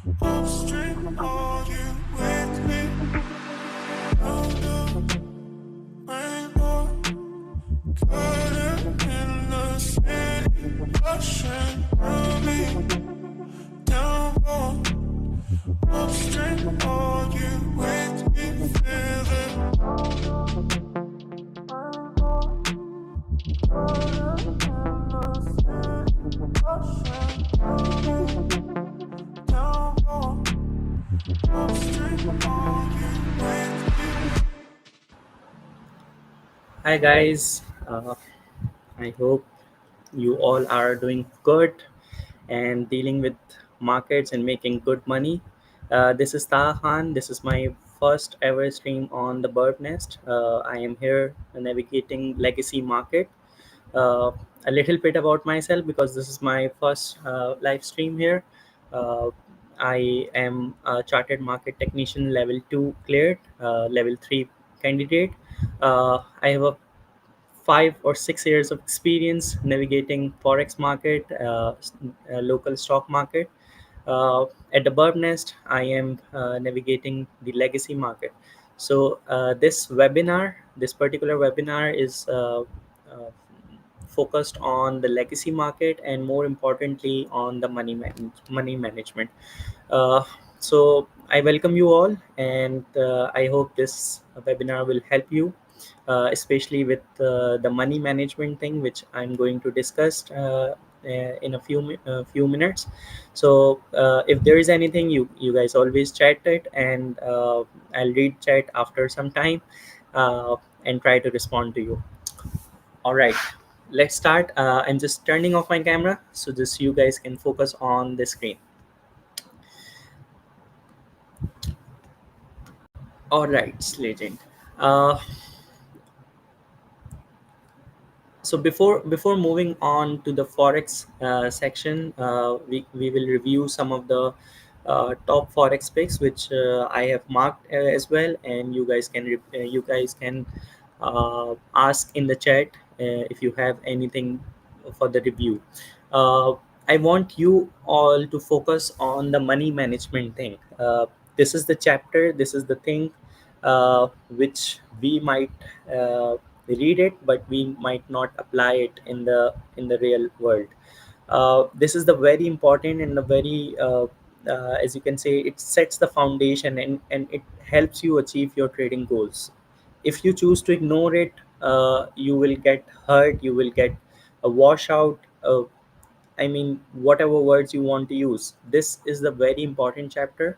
Upstream, are you with me? Round the rainbow, curtain in the city, ocean, me down low. Upstream, are you with me? Feel it. Down low. Upstream, are you with me? Hi guys, I hope you all are doing good and dealing with markets and making good money. This is Taha Khan. This is my first ever stream on the Birb Nest. I am here navigating legacy market. Uh, a little bit about myself because this is my first live stream here. Uh, I am a chartered market technician level 2 cleared, level 3 candidate. I have a 5 or 6 years of experience navigating forex market, local stock market. At the Birb Nest, I am navigating the legacy market. So this particular webinar is focused on the legacy market and more importantly on the money management. Uh, so I welcome you all, and I hope this webinar will help you, especially with the money management thing, which I'm going to discuss in a few minutes. So if there is anything, you guys always chat it, and I'll read chat after some time and try to respond to you. All right, let's start. I'm just turning off my camera so just you guys can focus on the screen. All right, legend. Uh, so before moving on to the forex section, we will review some of the top forex picks which I have marked as well, and you guys can ask in the chat if you have anything for the review. uh, I want you all to focus on the money management thing. This is the chapter, this is the thing which we might read it, but we might not apply it in the real world. This is the very important and the very as you can say, it sets the foundation, and it helps you achieve your trading goals. If you choose to ignore it, you will get hurt, you will get a washout. I mean, whatever words you want to use. This is the very important chapter.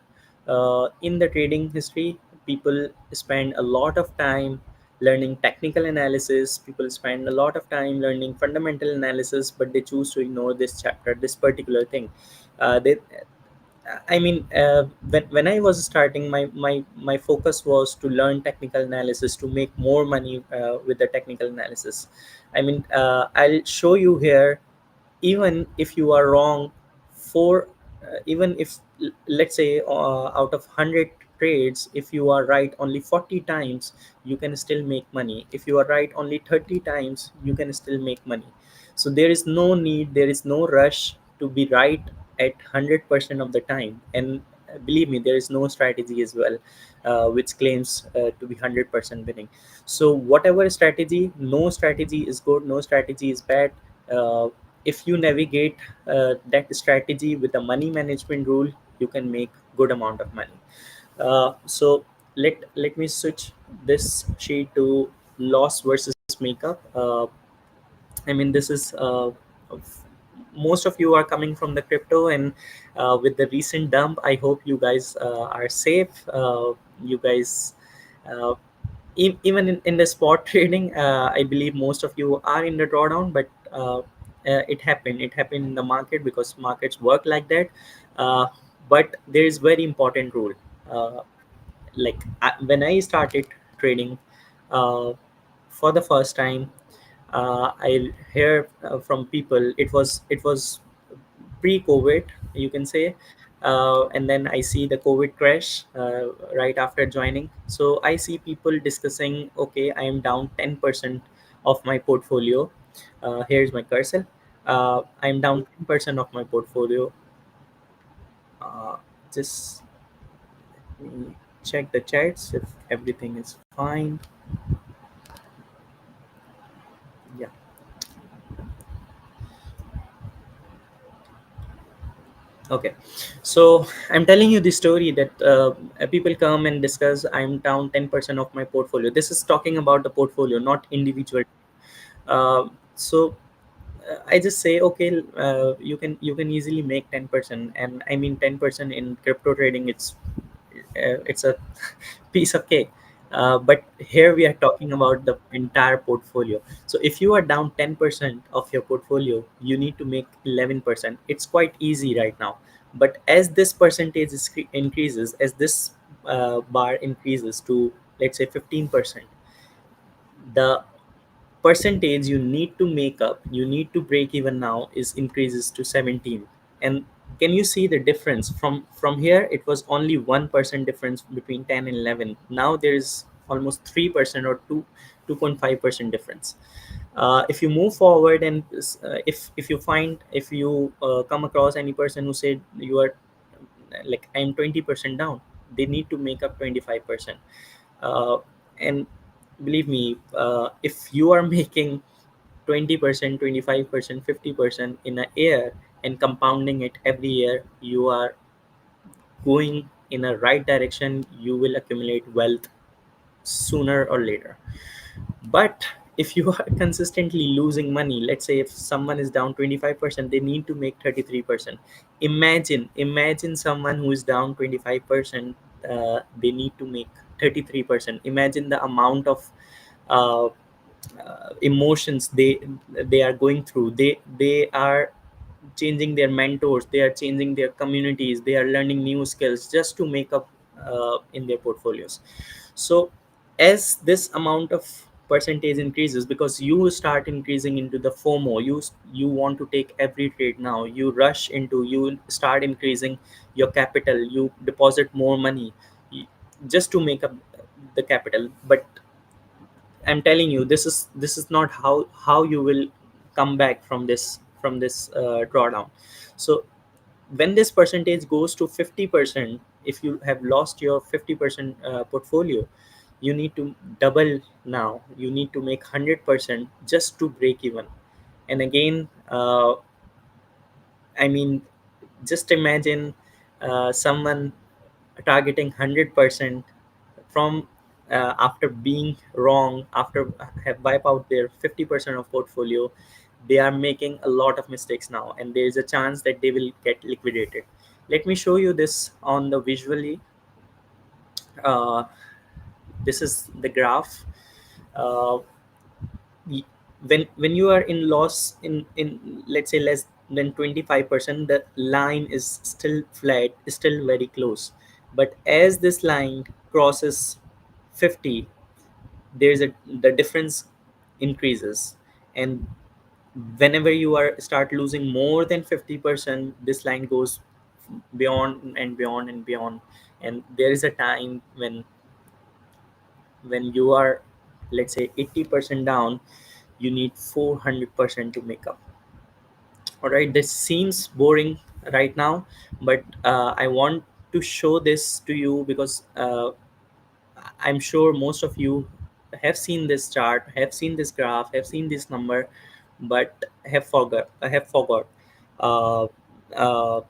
In the trading history, people spend a lot of time learning technical analysis. People spend a lot of time learning fundamental analysis, but they choose to ignore this chapter, this particular thing. They, I mean, when I was starting, my focus was to learn technical analysis to make more money with the technical analysis. I mean, I'll show you here, even if you are wrong for even if let's say out of 100 trades, if you are right only 40 times, you can still make money. If you are right only 30 times, you can still make money. So there is no need, there is no rush to be right at 100% of the time. And believe me, there is no strategy as well which claims to be 100% winning. So whatever strategy, no strategy is good, no strategy is bad. If you navigate that strategy with a money management rule, you can make good amount of money. So let me switch this sheet to loss versus makeup. I mean, this is most of you are coming from the crypto, and with the recent dump, I hope you guys are safe. You guys, uh, even in the spot trading, I believe most of you are in the drawdown, but it happened. It happened in the market because markets work like that. Uh, but there is very important rule. Uh, when I started trading uh, for the first time, I hear from people. It was pre-COVID, you can say, and then I see the COVID crash right after joining. So I see people discussing, okay, I am down 10% of my portfolio. Here's my cursor. I'm down 10% of my portfolio. Uh, just let me check the chats if everything is fine. Yeah. Okay, so I'm telling you the story that people come and discuss. I'm down 10% of my portfolio. This is talking about the portfolio, not individual. So I just say, okay, you can easily make 10%, and I mean 10% in crypto trading. It's a piece of cake. But here we are talking about the entire portfolio. So if you are down 10% of your portfolio, you need to make 11%. It's quite easy right now. But as this percentage increases, as this bar increases to, let's say, 15%, the percentage you need to make up, you need to break even now, is increases to 17. And can you see the difference? From here it was only 1% difference between 10 and 11. Now there is almost 3% or 2.5% difference. If you move forward, and if you find, if you come across any person who said you are like, I'm 20% down, they need to make up 25%. And believe me, if you are making 20%, 25%, 50% in a year, and compounding it every year, you are going in a right direction. You will accumulate wealth sooner or later. But if you are consistently losing money, let's say if someone is down 25%, they need to make 33%. Imagine someone who is down 25%, they need to make 33%. Imagine the amount of uh, emotions they are going through. They are changing their mentors, they are changing their communities, they are learning new skills just to make up in their portfolios. So as this amount of percentage increases, because you start increasing into the FOMO, you want to take every trade now, you rush into, you start increasing your capital, you deposit more money y- just to make up the capital. But I'm telling you, this is not how you will come back from this drawdown. So when this percentage goes to 50%, if you have lost your 50% portfolio, you need to double now. You need to make 100% just to break even. And again, I mean, just imagine someone targeting 100% from after being wrong, after have wipe out their 50% of portfolio. They are making a lot of mistakes now, and there is a chance that they will get liquidated. Let me show you this on the visually. uh, this is the graph. uh, y- when you are in loss in let's say less than 25%, the line is still flat, still very close. But as this line crosses 50, there's a the difference increases. And whenever you are start losing more than 50%, this line goes beyond and beyond and beyond. And there is a time when you are, let's say, 80% down, you need 400% to make up. All right, this seems boring right now, but I want to show this to you because I'm sure most of you have seen this chart, have seen this graph, have seen this number, but have forgot uh, uh,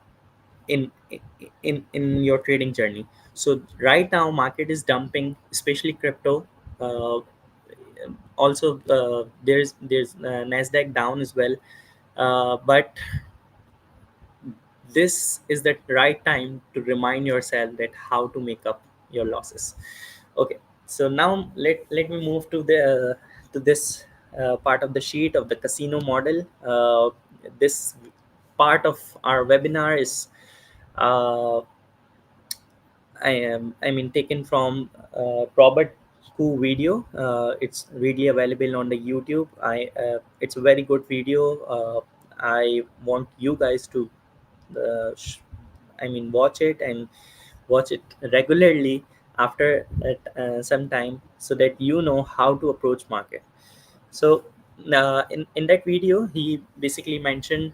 in in your trading journey. So right now, market is dumping, especially crypto. Uh, Also, there's Nasdaq down as well, but this is the right time to remind yourself that how to make up your losses. Okay, so now let me move to this part of the sheet of the casino model. This part of our webinar is I mean taken from Robert Koo video. It's really available on the YouTube. It's a very good video. I want you guys to I mean watch it, and watch it regularly after some time, so that you know how to approach market. So in that video, he basically mentioned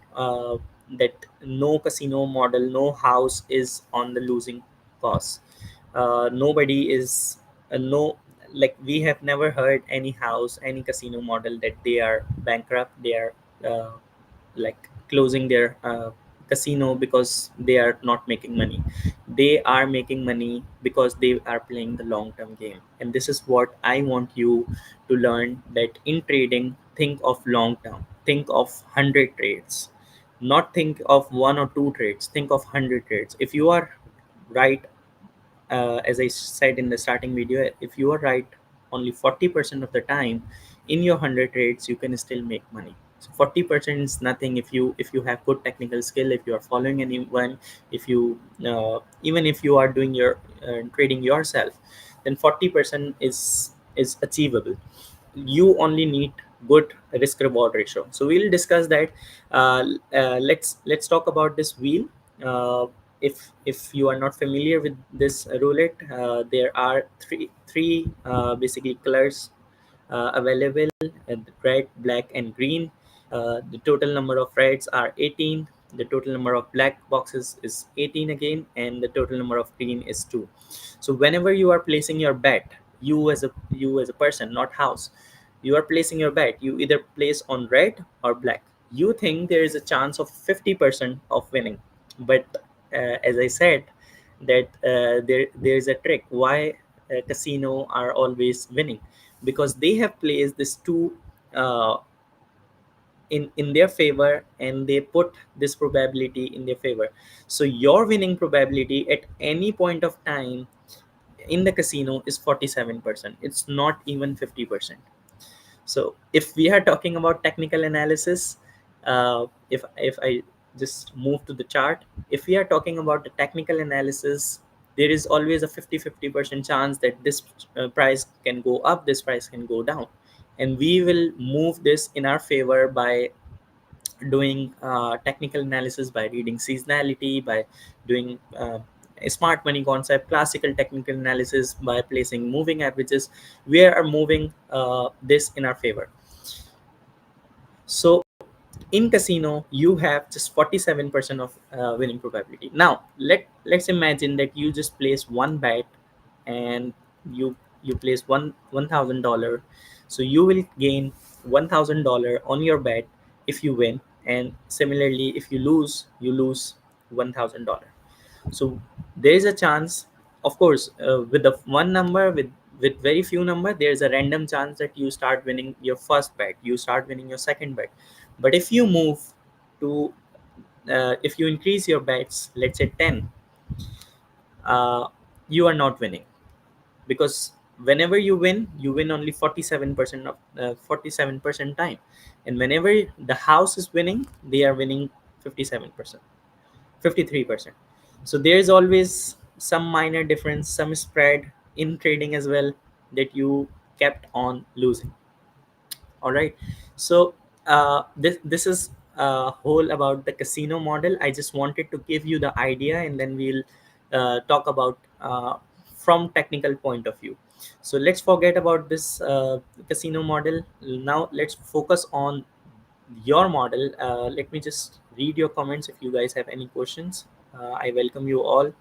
that no casino model, no house is on the losing cause. Nobody is no, like we have never heard any house, any casino model that they are bankrupt, they are uh, like closing their casino because they are not making money. They are making money because they are playing the long term game. And this is what I want you to learn, that in trading, think of long term, think of 100 trades, not think of one or two trades, think of 100 trades. If you are right, as I said in the starting video, if you are right only 40% of the time in your 100 trades, you can still make money. So 40% is nothing. If you have good technical skill, if you are following anyone, if you even if you are doing your trading yourself, then 40% is achievable. You only need good risk reward ratio. So we'll discuss that. Let's talk about this wheel. Uh, if if you are not familiar with this roulette, there are three basically colors available: red, black, and green. The total number of reds are 18. The total number of black boxes is 18 again, and the total number of green is 2. So whenever you are placing your bet, you as a person, not house, you are placing your bet, you either place on red or black. You think there is a chance of 50% of winning, but as I said, that there is a trick why casino are always winning, because they have placed this two uh, in their favor, and they put this probability in their favor. So your winning probability at any point of time in the casino is 47%. It's not even 50%. So if we are talking about technical analysis, if I just move to the chart, if we are talking about the technical analysis, there is always a 50-50% chance that this price can go up, this price can go down, and we will move this in our favor by doing technical analysis, by reading seasonality, by doing a smart money concept, classical technical analysis, by placing moving averages. We are moving this in our favor. So in casino, you have just 47% of winning probability. Now let's imagine that you just place one bet, and you place $1,000. So you will gain $1,000 on your bet if you win, and similarly if you lose, you lose $1,000. So there is a chance, of course, with the one number, with very few number, there is a random chance that you start winning your first bet, you start winning your second bet. But if you move to if you increase your bets, let's say 10, uh, you are not winning, because whenever you win only 47% of 47% time, and whenever the house is winning, they are winning 57%, 53%. So there is always some minor difference, some spread in trading as well, that you kept on losing. All right. So this is whole about the casino model. I just wanted to give you the idea, and then we'll talk about from technical point of view. So let's forget about this casino model. Now let's focus on your model. Let me just read your comments. If you guys have any questions, I welcome you all.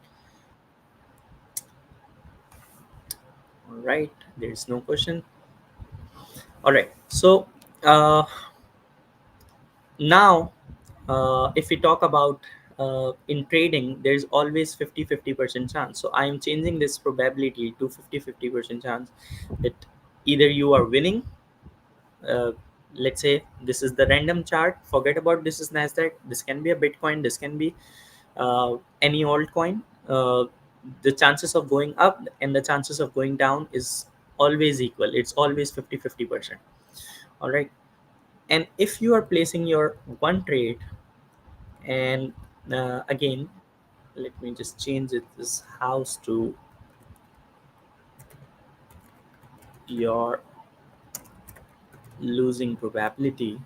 All right, there is no question. All right. So uh, now if we talk about in trading, there's always 50-50% chance. So I am changing this probability to 50-50% chance that either you are winning. uh, let's say this is the random chart, forget about this is Nasdaq, this can be a Bitcoin, this can be any altcoin. The chances of going up and the chances of going down is always equal, it's always 50-50%. All right. And if you are placing your one trade, and again, let me just change it, this house to your losing probability.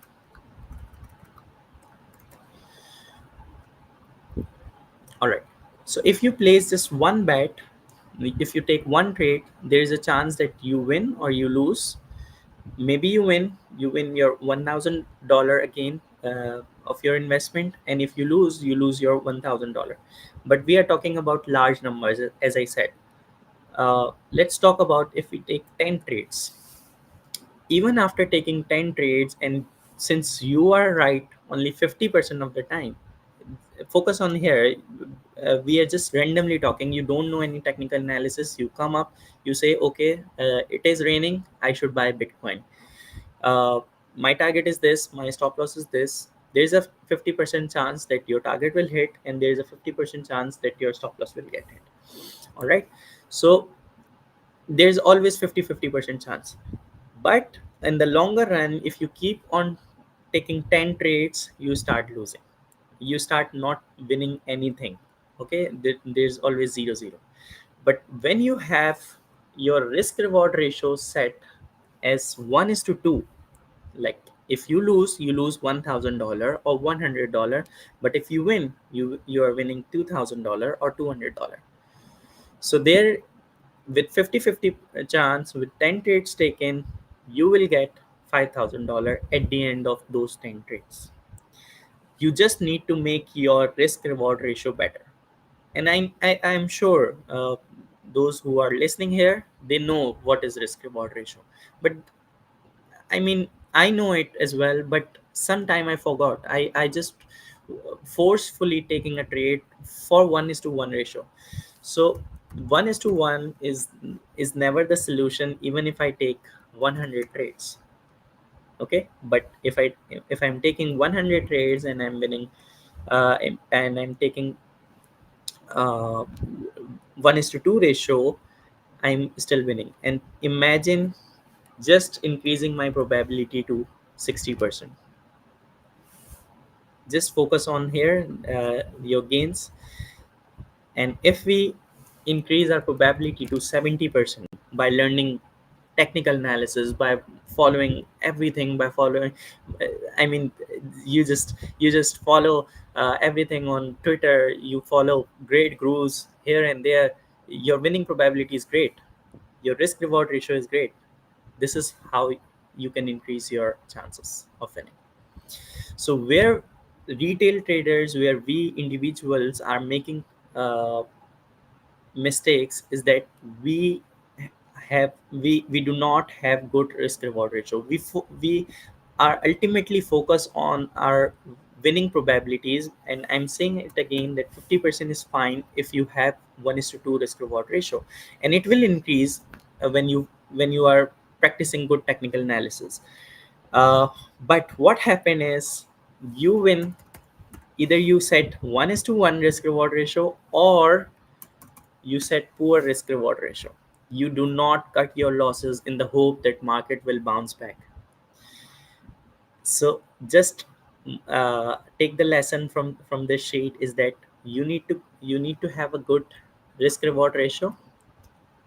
All right. So if you place just one bet, if you take one trade, there is a chance that you win or you lose. Maybe you win your $1,000 again. of your investment, and if you lose your $1,000. But we are talking about large numbers, as I said. Let's talk about if we take 10 trades. Even after taking 10 trades, and since you are right only 50% of the time, focus on here. We are just randomly talking. You don't know any technical analysis. You come up, you say, okay, it is raining, I should buy Bitcoin. uh, my target is this, my stop loss is this. There's a 50% chance that your target will hit, and there's a 50% chance that your stop loss will get hit. All right. So there's always 50% chance. But in the longer run, if you keep on taking 10 trades, you start losing. You start not winning anything. Okay, there's always 0 0. But when you have your risk reward ratio set as 1 is to 2, like if you lose, you lose $1,000 or $100. But if you win, you are winning $2,000 or $200. So there, with 50-50 chance, with 10 trades taken, you will get $5,000 at the end of those 10 trades. You just need to make your risk reward ratio better. And I'm sure those who are listening here, they know what is risk reward ratio. But I mean, I know it as well, but sometime I forgot. I just forcefully taking a trade for 1 is to 1 ratio. So 1 is to 1 is never the solution, even if I take 100 trades. Okay, but if I'm taking 100 trades and I'm winning, and I'm taking 1 is to 2 ratio, I'm still winning. And imagine just increasing my probability to 60%. Just focus on here, your gains. And if we increase our probability to 70% by learning technical analysis, by following everything, by following, I mean, you just follow everything on Twitter, you follow great gurus here and there, your winning probability is great, your risk reward ratio is great. This is how you can increase your chances of winning. So where retail traders, where we individuals are making uh, mistakes, is that we do not have good risk reward ratio. We are ultimately focused on our winning probabilities, and I'm saying it again that 50% is fine if you have 1 is to 2 risk reward ratio, and it will increase when you are practicing good technical analysis. But what happened is, you win, either you set 1 is to 1 risk reward ratio, or you set poor risk reward ratio. You do not cut your losses in the hope that market will bounce back. So just take the lesson from this sheet, is that you need to have a good risk reward ratio.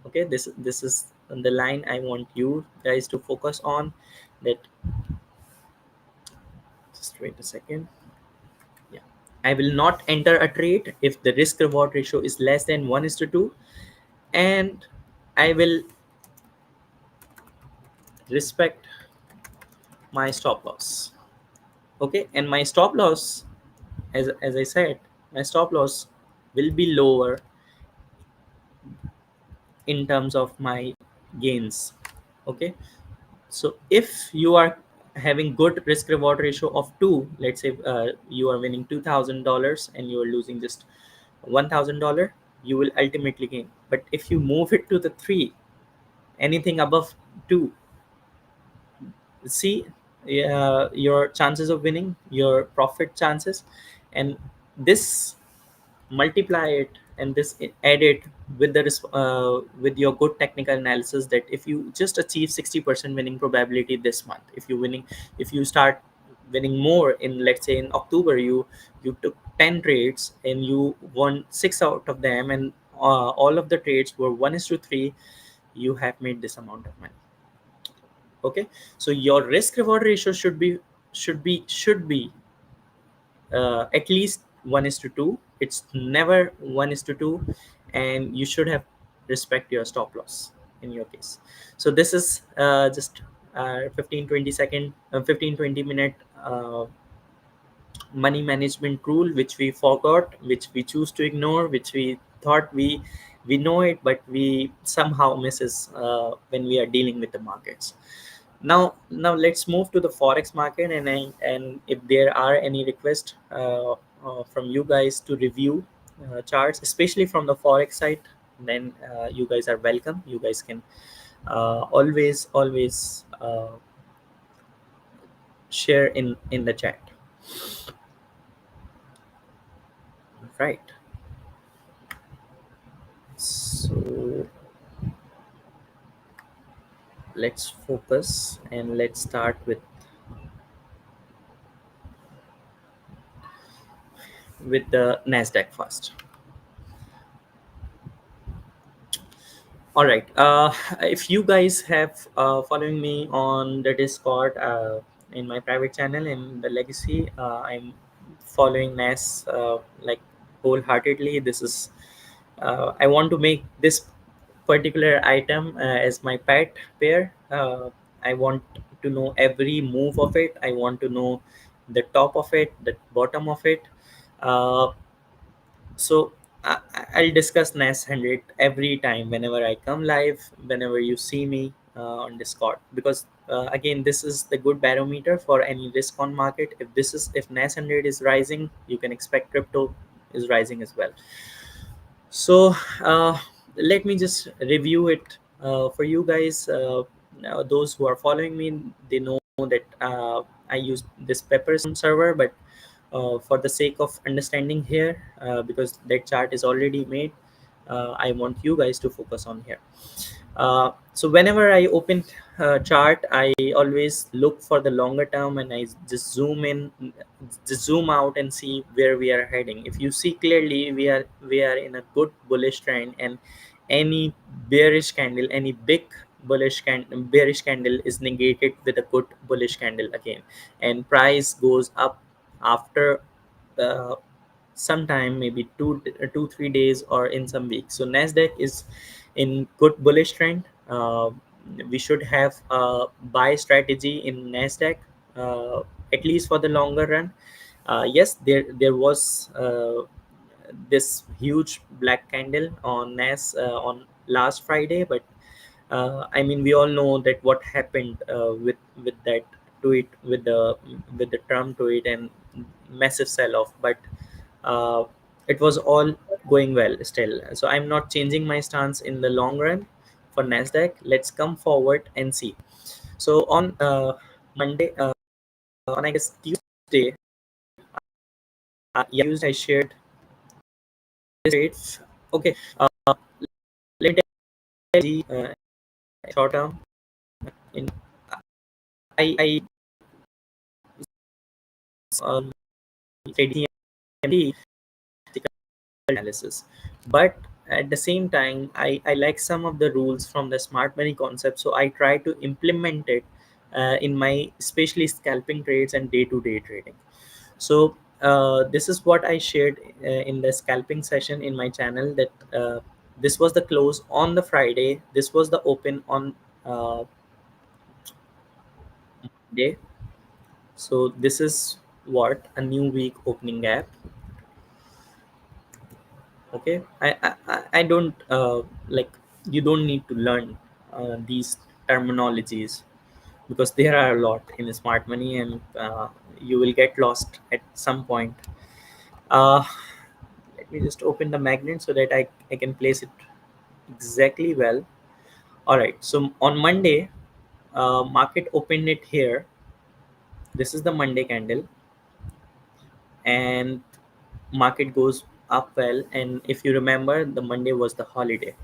Okay, this is the line I want you guys to focus on. That, just wait a second. Yeah, I will not enter a trade if the risk reward ratio is less than 1 is to 2, and I will respect my stop loss. Okay, and my stop loss, as I said, my stop loss will be lower in terms of my gains. Okay, so if you are having good risk reward ratio of 2, let's say you are winning $2,000 and you are losing just $1,000, you will ultimately gain. But if you move it to the 3, anything above 2, see, your chances of winning, your profit chances, and this multiply it, and this add it with with your good technical analysis, that if you just achieve 60% winning probability this month, if you start winning more in, let's say in October, you took 10 trades and you won 6 out of them, and all of the trades were 1 is to 3, you have made this amount of money. Okay, so your risk reward ratio should be at least 1 is to 2. It's never 1 is to 2, and you should have respect your stop loss in your case. So this is just 15-20 minute money management rule which we forgot, which we choose to ignore, which we thought we know it, but we somehow misses when we are dealing with the markets. Now let's move to the forex market, and if there are any requests from you guys to review charts, especially from the forex side, then you guys are welcome. You guys can always share in the chat, right? So let's focus and let's start with the Nasdaq first. All right. If you guys have following me on the Discord, in my private channel in the Legacy, I'm following NAS like wholeheartedly. This is I want to make this particular item as my pet pair. I want to know every move of it. I want to know the top of it, the bottom of it. Uh, so I'll discuss NAS 100 every time whenever I come live, whenever you see me on Discord, because again, this is the good barometer for any risk on market. If NAS 100 is rising, you can expect crypto is rising as well. So let me just review it for you guys. Now those who are following me, they know that I use this Pepper server, but for the sake of understanding here, because that chart is already made, I want you guys to focus on here. So whenever I open chart, I always look for the longer term, and I just zoom in, just zoom out and see where we are heading. If you see clearly, we are in a good bullish trend, and any bearish candle, any big bearish candle is negated with a good bullish candle again, and price goes up after uh, sometime, maybe 2 3 days or in some weeks. So Nasdaq is in good bullish trend. We should have a buy strategy in Nasdaq, at least for the longer run. Yes, there was this huge black candle on Nas on last Friday, but I mean, we all know that what happened with that tweet, with the Trump tweet and massive sell off. But uh, it was all going well still. So I'm not changing my stance in the long run for Nasdaq. Let's come forward and see. So on Monday, on I guess Tuesday, I shared this rates. Okay, let me tell you short term. In I um, trading analysis, but at the same time, I like some of the rules from the smart money concept, so I try to implement it in my especially scalping trades and day-to-day trading. So this is what I shared in the scalping session in my channel, that this was the close on the Friday, this was the open on day. So this is what a new week opening gap. Okay, I don't like, you don't need to learn these terminologies, because there are a lot in smart money, and you will get lost at some point. uh, Let me just open the magnet so that I can place it exactly well. All right, so on Monday, market opened it here. This is the Monday candle, and market goes up well, and if you remember, the Monday was the holiday.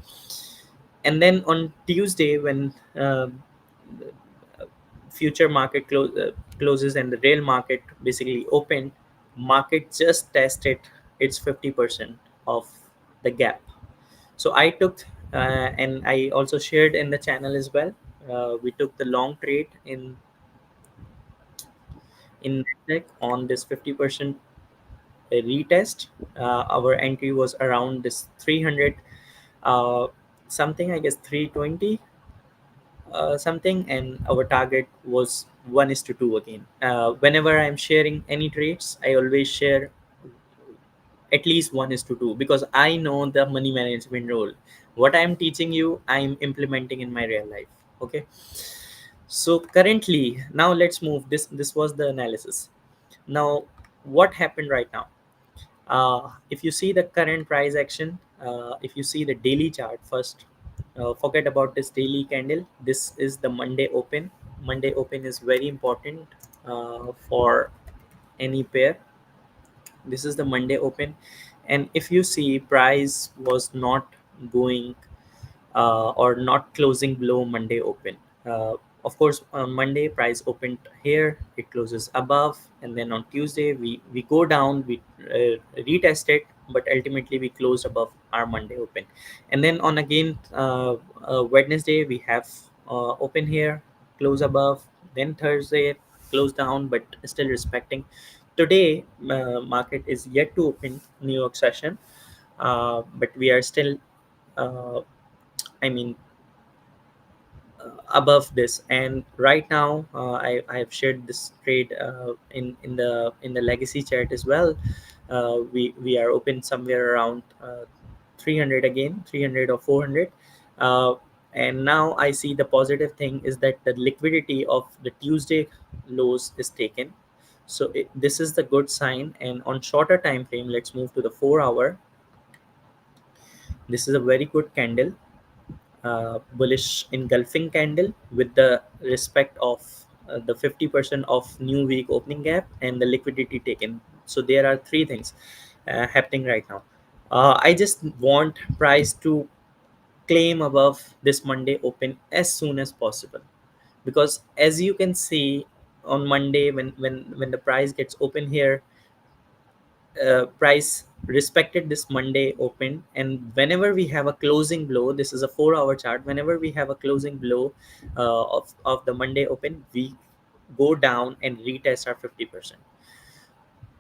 And then on Tuesday, when future market closes and the real market basically opened, market just tested its 50% of the gap. So I took and I also shared in the channel as well. We took the long trade in Nasdaq on this 50% retest. Our entry was around this 300 uh, something, I guess 320, something, and our target was 1 is to 2 again. Whenever I'm sharing any trades, I always share at least 1 is to 2, because I know the money management role. What I'm teaching you, I'm implementing in my real life. Okay. So currently, now let's move. This was the analysis. Now, what happened right now? If you see the current price action, if you see the daily chart first, forget about this daily candle. This is the Monday open. Monday open is very important for any pair. This is the Monday open, and if you see, price was not going or not closing below Monday open. Of course, on Monday price opened here, it closes above, and then on Tuesday we go down, we retest it, but ultimately we closed above our Monday open. And then on again Wednesday we have open here, close above, then Thursday close down, but still respecting. Today market is yet to open New York session, but we are still uh, I mean above this. And right now I have shared this trade in the legacy chart as well. We are open somewhere around 300 again, 300 or 400. uh, and now I see the positive thing is that the liquidity of the Tuesday lows is taken. So this is the good sign. And on shorter time frame, let's move to the 4 hour. This is a very good candle, bullish engulfing candle with the respect of the 50% of new week opening gap and the liquidity taken. So there are three things happening right now. I just want price to claim above this Monday open as soon as possible, because as you can see, on Monday when the price gets open here, price respected this Monday open, and whenever we have a closing blow, this is a 4 hour chart. Whenever we have a closing blow of the Monday open, we go down and retest our 50%,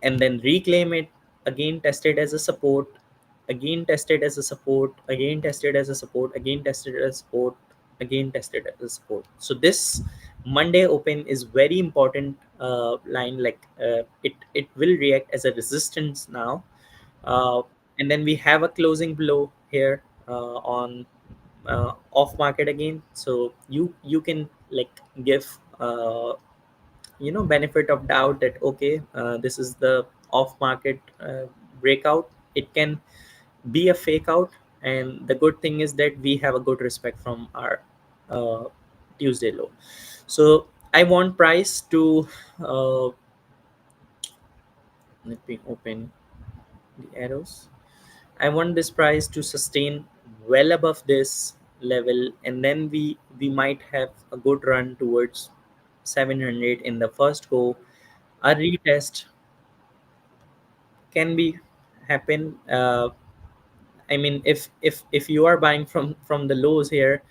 and then reclaim it, again tested as a support, again tested as a support, again tested as a support, again tested as a support, again tested as a support. So this Monday open is very important line, like it will react as a resistance now. uh, and then we have a closing below here on off market again. So you can like give benefit of doubt that okay, this is the off market breakout. It can be a fake out, and the good thing is that we have a good respect from our uh, Tuesday low. So I want price to uh, let me open the arrows. I want this price to sustain well above this level, and then we might have a good run towards 700 in the first go. A retest can be happen. I mean, if you are buying from the lows here,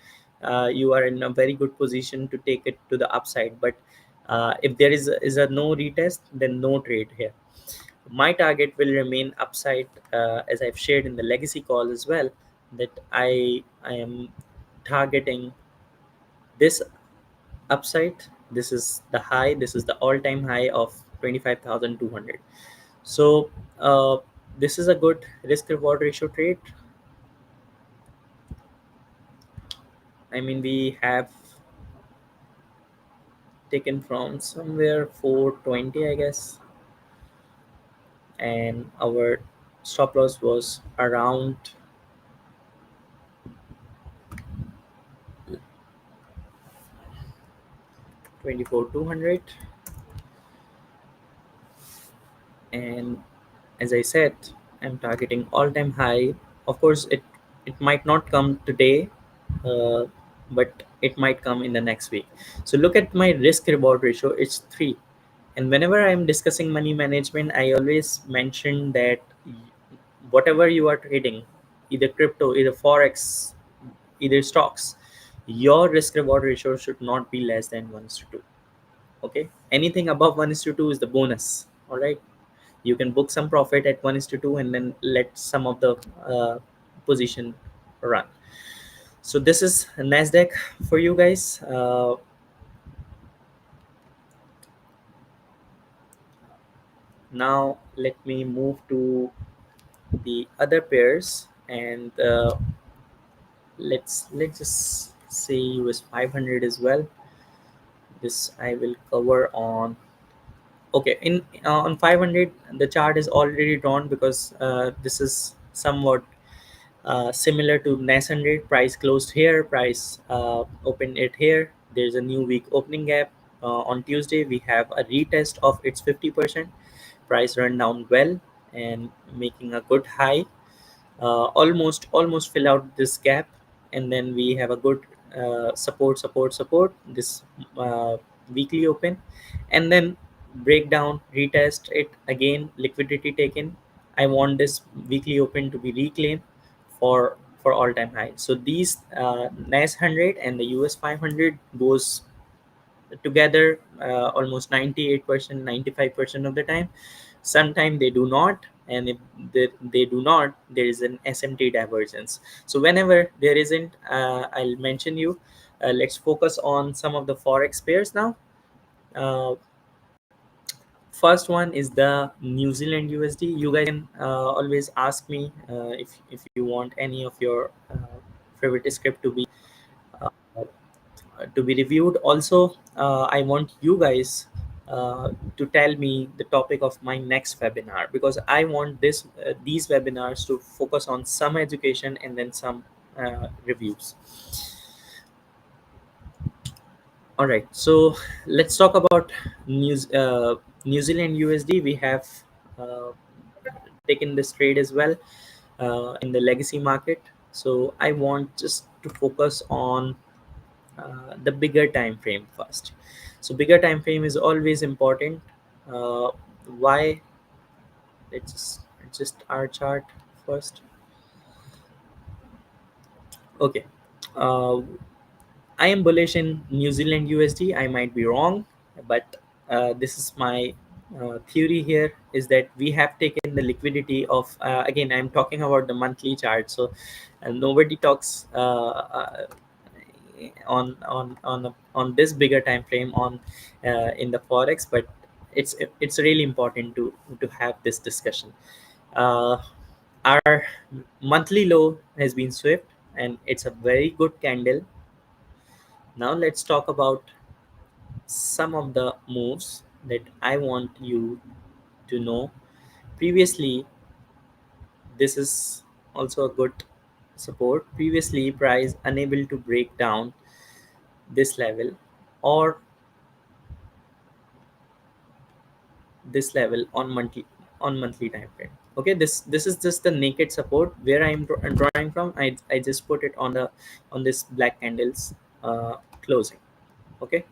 you are in a very good position to take it to the upside. But if there is a no retest, then no trade here. My target will remain upside, as I've shared in the legacy call as well, that I am targeting this upside. This is the high. This is the all-time high of 25,200. So this is a good risk reward ratio trade. I mean, we have taken from somewhere 420, I guess, and our stop loss was around 24,200. And as I said, I'm targeting all-time high. Of course, it might not come today, uh, but it might come in the next week. So look at my risk reward ratio, it's 3. And whenever I'm discussing money management, I always mention that whatever you are trading, either crypto, either forex, either stocks, your risk reward ratio should not be less than 1 to 2. Okay, anything above 1 to 2 is the bonus. All right, you can book some profit at 1 to 2 and then let some of the position run. So this is Nasdaq for you guys. Now let me move to the other pairs, and let's just say US 500 as well. This I will cover on. Okay, in on 500 the chart is already drawn, because this is somewhat similar to NAS 100. Price closed here, price opened it here. There's a new week opening gap. On Tuesday we have a retest of its 50%. Price run down well and making a good high, almost fill out this gap, and then we have a good support this weekly open, and then break down, retest it again, liquidity taken. I want this weekly open to be reclaimed for all-time high. So these NAS 100 and the US 500 goes together almost 98%, 95% of the time. Sometimes they do not, and if they do not, there is an SMT divergence. So whenever there isn't, I'll mention you. Let's focus on some of the forex pairs now. uh, First one is the New Zealand USD. You guys can always ask me if you want any of your favorite script uh, to be reviewed. Also, I want you guys to tell me the topic of my next webinar, because I want these webinars to focus on some education and then some reviews. All right, so let's talk about New Zealand USD. We have uh, taken this trade as well in the legacy market. So I want just to focus on the bigger time frame first. So bigger time frame is always important. uh, why? Let's just adjust our chart first. Okay. uh, I am bullish in New Zealand USD. I might be wrong, but this is my theory here, is that we have taken the liquidity of, again, I'm talking about the monthly chart. So nobody talks on this bigger time frame on in the forex, but it's really important to have this discussion. uh, our monthly low has been swept, and it's a very good candle. Now let's talk about some of the moves that I want you to know. Previously, this is also a good support. Previously, price unable to break down this level, or this level on monthly time frame. Okay, this is just the naked support where I'm drawing from. I just put it on this black candles closing. Okay,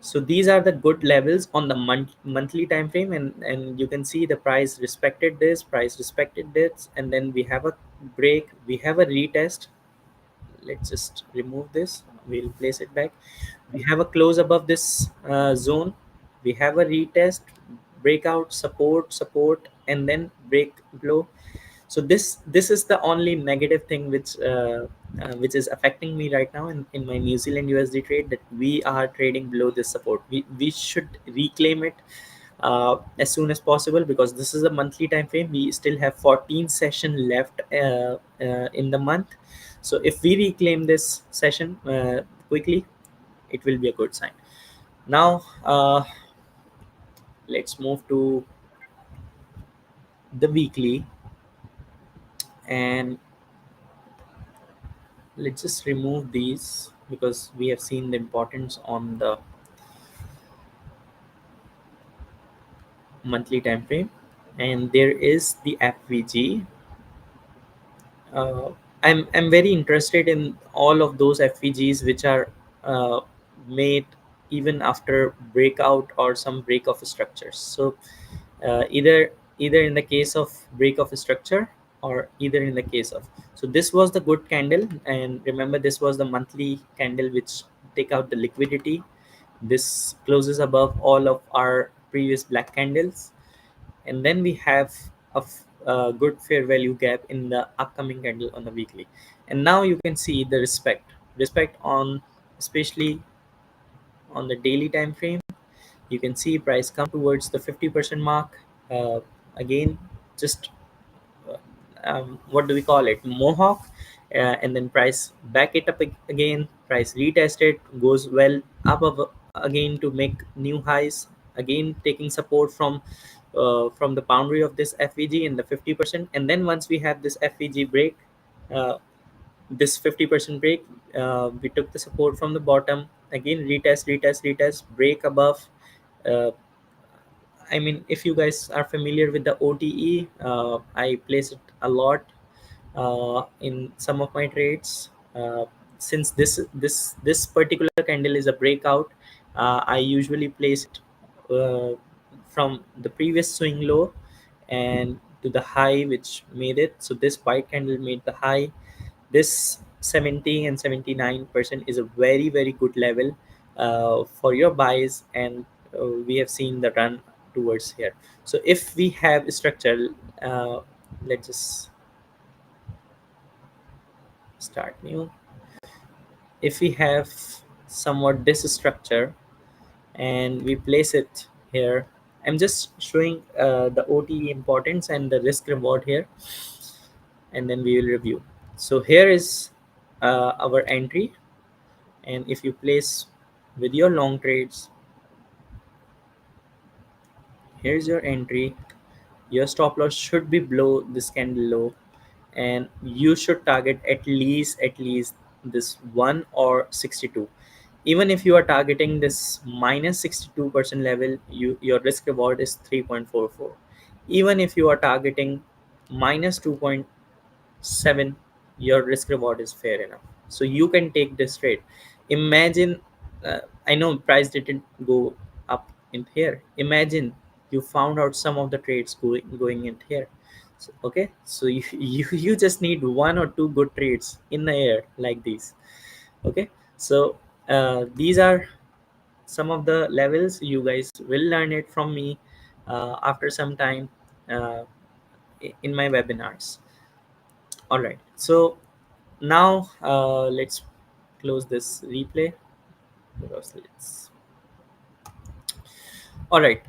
so these are the good levels on the monthly time frame, and you can see the price respected this, price respected this, and then we have a break, we have a retest. Let's just remove this, we'll place it back. We have a close above this zone, we have a retest, breakout, support, and then break below. So this is the only negative thing which is affecting me right now in my New Zealand USD trade, that we are trading below this support. We should reclaim it as soon as possible, because this is a monthly time frame. We still have 14 session left in the month. So if we reclaim this session quickly, it will be a good sign. Now let's move to the weekly, and let's just remove these, because we have seen the importance on the monthly time frame. And there is the FVG. uh, I'm very interested in all of those FVGs which are uh, made even after breakout or some break of structures. So either in the case of break of structure, or either in the case of, so this was the good candle, and remember, this was the monthly candle which take out the liquidity. This closes above all of our previous black candles, and then we have good fair value gap in the upcoming candle on the weekly. And now you can see the respect on, especially on the daily time frame. You can see price come towards the 50% mark. Again, just what do we call it, mohawk, and then price back it up again, price retest it, goes well up again to make new highs, again taking support from the boundary of this FVG in the 50%. And then once we have this FVG break, uh, this 50% break, we took the support from the bottom, again retest, break above. uh, I mean, if you guys are familiar with the OTE, I place it a lot in some of my trades. Since this particular candle is a breakout, I usually place it from the previous swing low and to the high which made it. So this white candle made the high. This 70 and 79% is a very good level for your buys, and we have seen the run towards here. So if we have structure, uh, let's just start new. If we have somewhat this structure and we place it here, I'm just showing the OTE importance and the risk reward here, and then we will review. So here is our entry, and if you place with your long trades, here's your entry. Your stop loss should be below this candle low, and you should target at least this 1 or 62. Even if you are targeting this minus 62% level, your risk reward is 3.44. Even if you are targeting minus 2.7, your risk reward is fair enough, so you can take this trade. Imagine, I know price didn't go up in here. Imagine you found out some of the trades going in here. So, okay, so you just need one or two good trades in the air like these. Okay, so these are some of the levels. You guys will learn it from me after some time uh, in my webinars. All right, so now let's close this replay because it's all right.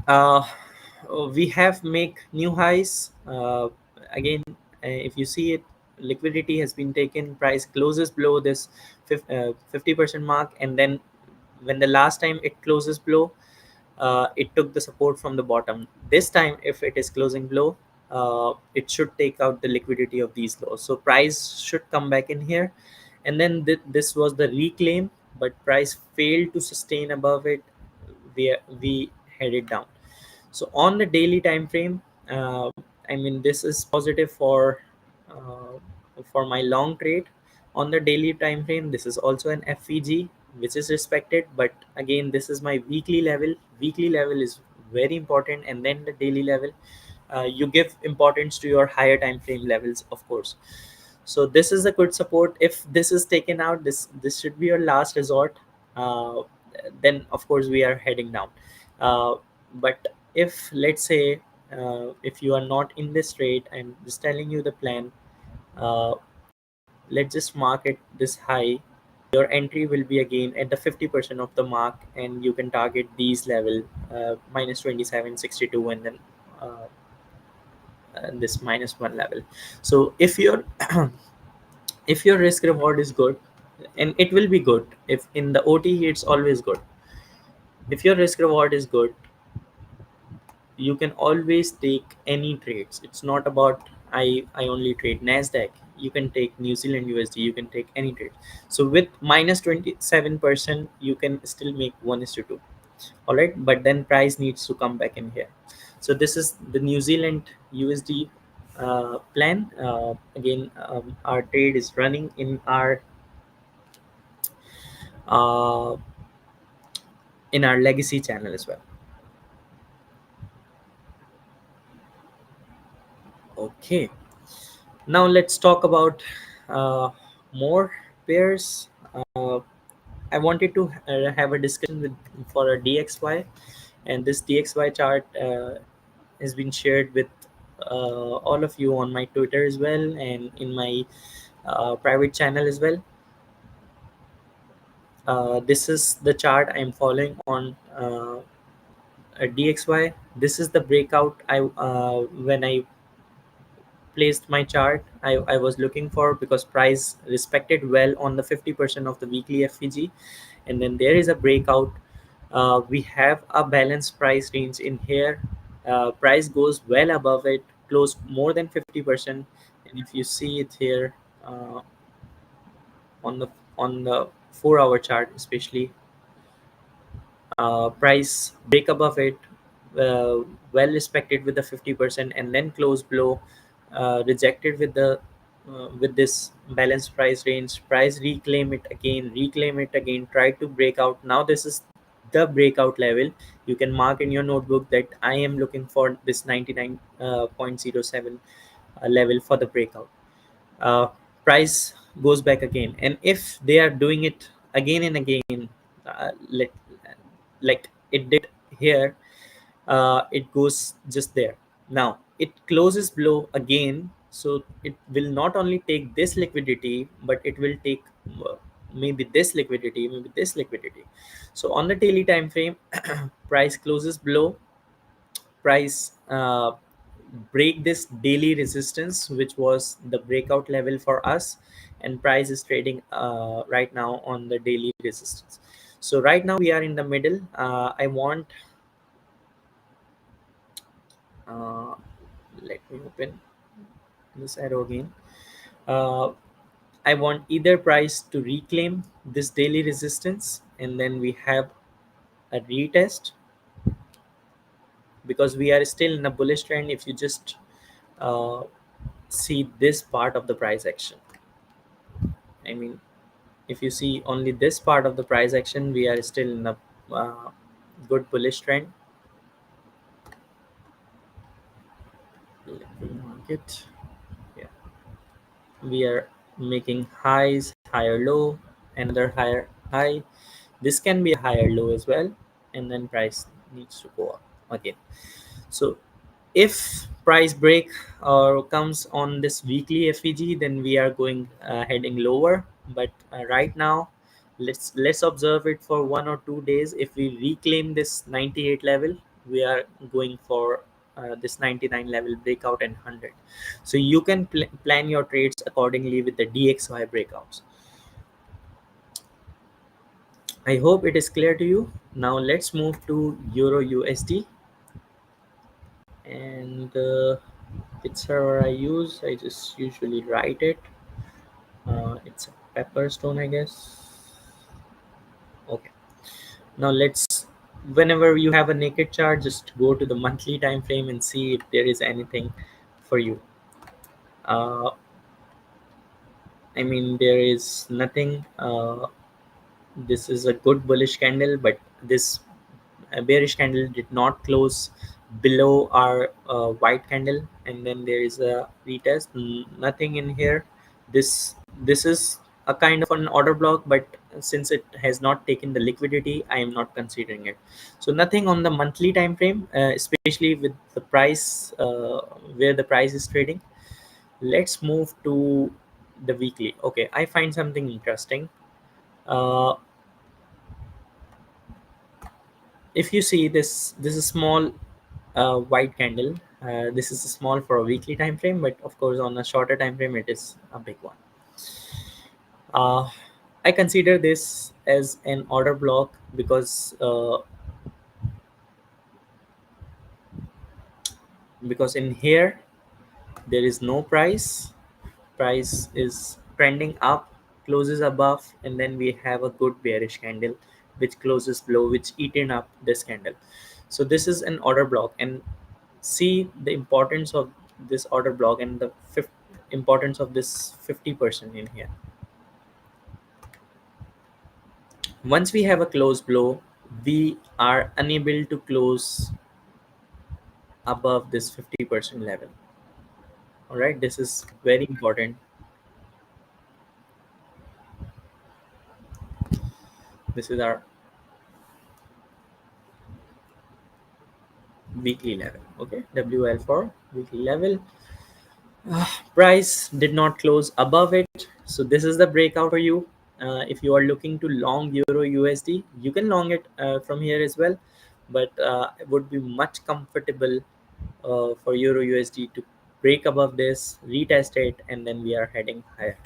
We have make new highs again. If you see it, liquidity has been taken, price closes below this 50% mark, and then when the last time it closes below, it took the support from the bottom. This time if it is closing below, it should take out the liquidity of these lows, so price should come back in here. And then this was the reclaim, but price failed to sustain above it. We headed down. So on the daily time frame, I mean, this is positive for my long trade. On the daily time frame, this is also an FVG which is respected, but again this is my weekly level. Weekly level is very important, and then the daily level. You give importance to your higher time frame levels, of course. So this is a good support. If this is taken out, this should be your last resort. uh, then of course we are heading down. But if let's say if you are not in this trade, I'm just telling you the plan. uh, let's just mark it this high. Your entry will be again at the 50% of the mark, and you can target these level, minus 27.62, and then this minus one level. So if your if your risk reward is good, and it will be good if in the OT it's always good. If your risk reward is good, you can always take any trades. It's not about I only trade Nasdaq. You can take New Zealand USD, you can take any trade. So with minus 27%, you can still make 1:2. All right, but then price needs to come back in here. So this is the New Zealand USD plan. Again, our trade is running uh, in our legacy channel as well. Okay, now let's talk about uh, more pairs. uh, I wanted to have a discussion with for a DXY, and this DXY chart has been shared with all of you on my Twitter as well, and in my private channel as well. This is the chart I'm following on DXY. This is the breakout I when I placed my chart, I was looking for, because price respected well on the 50% of the weekly FVG, and then there is a breakout. We have a balanced price range in here. Price goes well above it, close more than 50%. And if you see it here, uh, on the 4 hour chart especially, price break above it, uh, well respected with the 50%, and then close below, rejected with this balanced price range. Price reclaim it again, try to break out. Now this is the breakout level. You can mark in your notebook that I am looking for this 99.07 level for the breakout. uh, Price goes back again, and if they are doing it again and again, let like it did here, it goes just there. Now it closes below again, so it will not only take this liquidity, but it will take maybe this liquidity, maybe this liquidity. So on the daily time frame, price closes below, price break this daily resistance, which was the breakout level for us, and price is trading right now on the daily resistance. So right now we are in the middle. I want uh, let me open this arrow again. uh, I want either price to reclaim this daily resistance, and then we have a retest, because we are still in a bullish trend. If you just uh, see this part of the price action, I mean, if you see only this part of the price action, we are still in a uh, good bullish trend. Let me mark it. Yeah, we are making highs, higher low, another higher high. This can be a higher low as well, and then price needs to go up again. So if price break or comes on this weekly FEG, then we are going heading lower. But right now, let's observe it for 1 or 2 days. If we reclaim this 98 level, we are going for this 99 level breakout and 100. So you can plan your trades accordingly with the DXY breakouts. I hope it is clear to you. Now let's move to Euro USD, and which server I use. I just usually write it. It's a Pepperstone, I guess. Okay. Now let's. Whenever you have a naked chart, just go to the monthly time frame and see if there is anything for you. Uh, I mean, there is nothing. This is a good bullish candle, but this bearish candle did not close below our white candle, and then there is a retest. Nothing in here. This is a kind of an order block, but since it has not taken the liquidity, I am not considering it. So nothing on the monthly time frame, especially with the price where the price is trading. Let's move to the weekly. Okay, I find something interesting. uh, if you see this is small white candle. This is small for a weekly time frame, but of course on a shorter time frame it is a big one. uh, I consider this as an order block, because in here there is no price. Price is trending up, closes above, and then we have a good bearish candle which closes below, which eaten up this candle. So this is an order block, and see the importance of this order block and the importance of this 50% in here. Once we have a close below, we are unable to close above this 50% level. All right, this is very important. This is our weekly level. Okay, WL for weekly level. Price did not close above it, so this is the breakout for you. If you are looking to long euro USD, you can long it from here as well, but it would be much comfortable for euro USD to break above this, retest it, and then we are heading higher.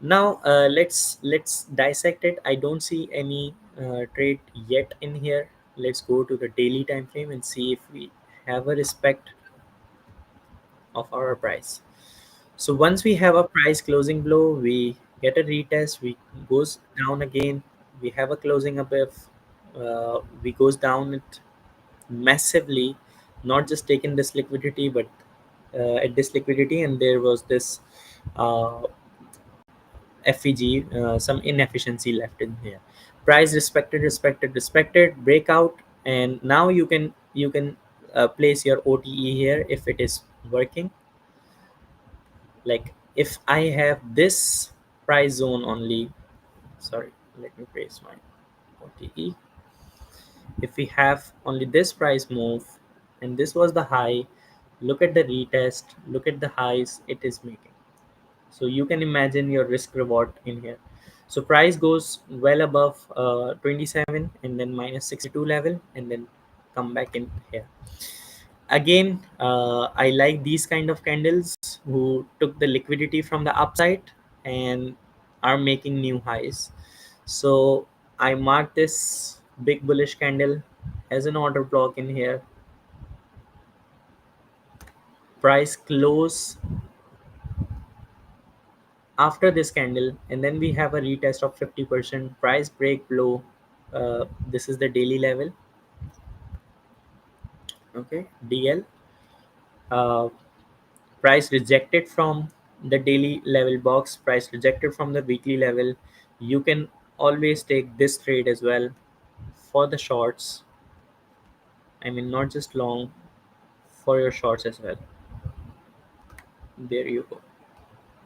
Now let's dissect it. I don't see any trade yet in here. Let's go to the daily time frame and see if we have a respect of our price. So once we have a price closing below, we get a retest, we goes down again, we have a closing above, we goes down it massively, not just taking this liquidity, but at this liquidity, and there was this uh, FEG, some inefficiency left in here. Price respected, respected, respected, breakout, and now you can place your OTE here if it is working. Like if I have this price zone only, sorry, let me place my OTE. If we have only this price move and this was the high, look at the retest, look at the highs it is making. So you can imagine your risk reward in here. So price goes well above 27 and then minus 62 level and then come back in here again. I like these kind of candles who took the liquidity from the upside and are making new highs. So I mark this big bullish candle as an order block in here. Price close after this candle and then we have a retest of 50%. Price break below this is the daily level. Okay, DL. uh, Price rejected from the daily level box, price rejected from the weekly level. You can always take this trade as well for the shorts. I mean, not just long, for your shorts as well. There you go.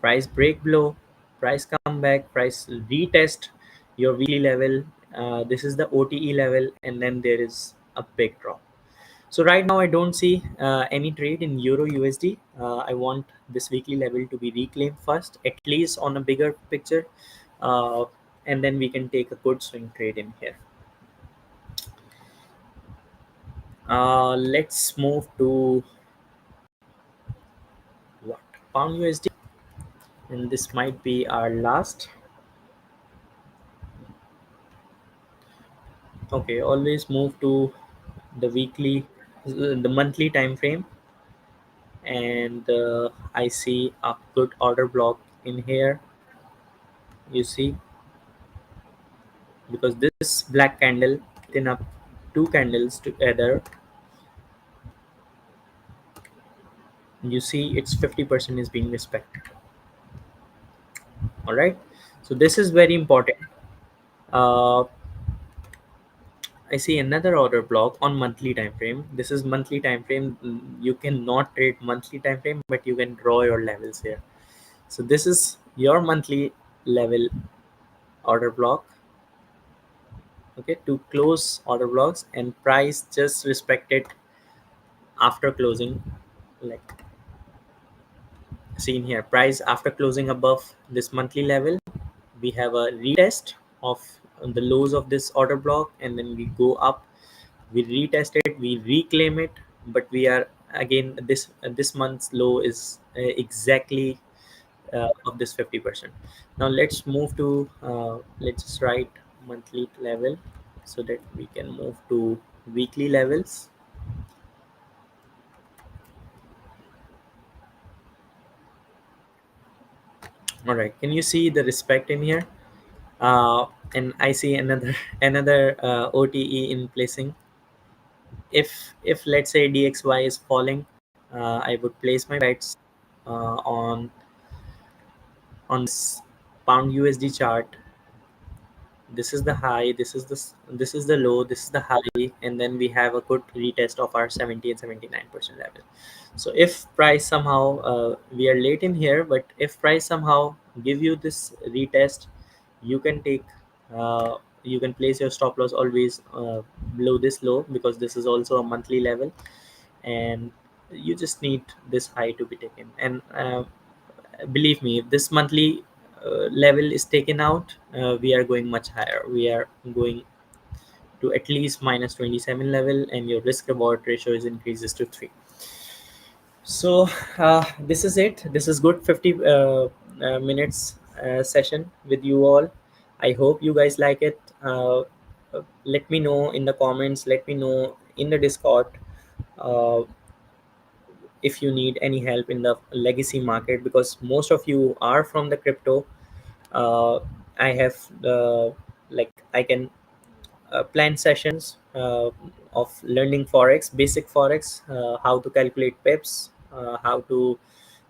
Price break below, price come back, price retest your weekly level. This is the OTE level, and then there is a big drop. So right now I don't see any trade in Euro USD. I want this weekly level to be reclaimed first, at least on a bigger picture, uh, and then we can take a good swing trade in here. Let's move to what, Pound USD, and this might be our last. Okay, always move to the weekly, the monthly time frame, and I see a good order block in here. You see, because this black candle thin up two candles together, you see it's 50% is being respected. All right, so this is very important. uh, I see another order block on monthly time frame. This is monthly time frame. You cannot trade monthly time frame, but you can draw your levels here. So this is your monthly level order block. Okay, to close order blocks and price just respected after closing, like seen here. Price after closing above this monthly level, we have a retest of the lows of this order block, and then we go up, we retest it, we reclaim it, but we are again this month's low is exactly of this 50%. Now let's move to let's just write monthly level so that we can move to weekly levels. All right, can you see the respect in here? And I see another another OTE in placing. If let's say DXY is falling, I would place my bets on this pound USD chart. This is the high, this is the low, this is the high, and then we have a good retest of our 70 and 79% level. So if price somehow we are late in here, but if price somehow give you this retest, you can take uh, you can place your stop loss always below this low, because this is also a monthly level, and you just need this high to be taken. And believe me, if this monthly level is taken out, we are going much higher. We are going to at least minus 27 level, and your risk reward ratio is increases to 3. So this is it. This is good 50 minutes session with you all. I hope you guys like it. Let me know in the comments, let me know in the Discord, uh, if you need any help in the legacy market, because most of you are from the crypto. uh, I have like I can plan sessions of learning forex, basic forex, how to calculate pips, how to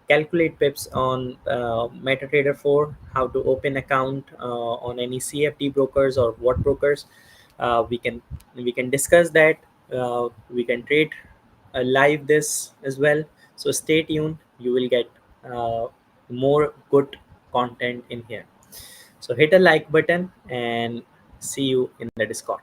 calculate pips on MetaTrader 4, how to open account on any CFD brokers or what brokers. We can discuss that. We can trade live this as well. So stay tuned. You will get more good content in here. So hit a like button and see you in the Discord.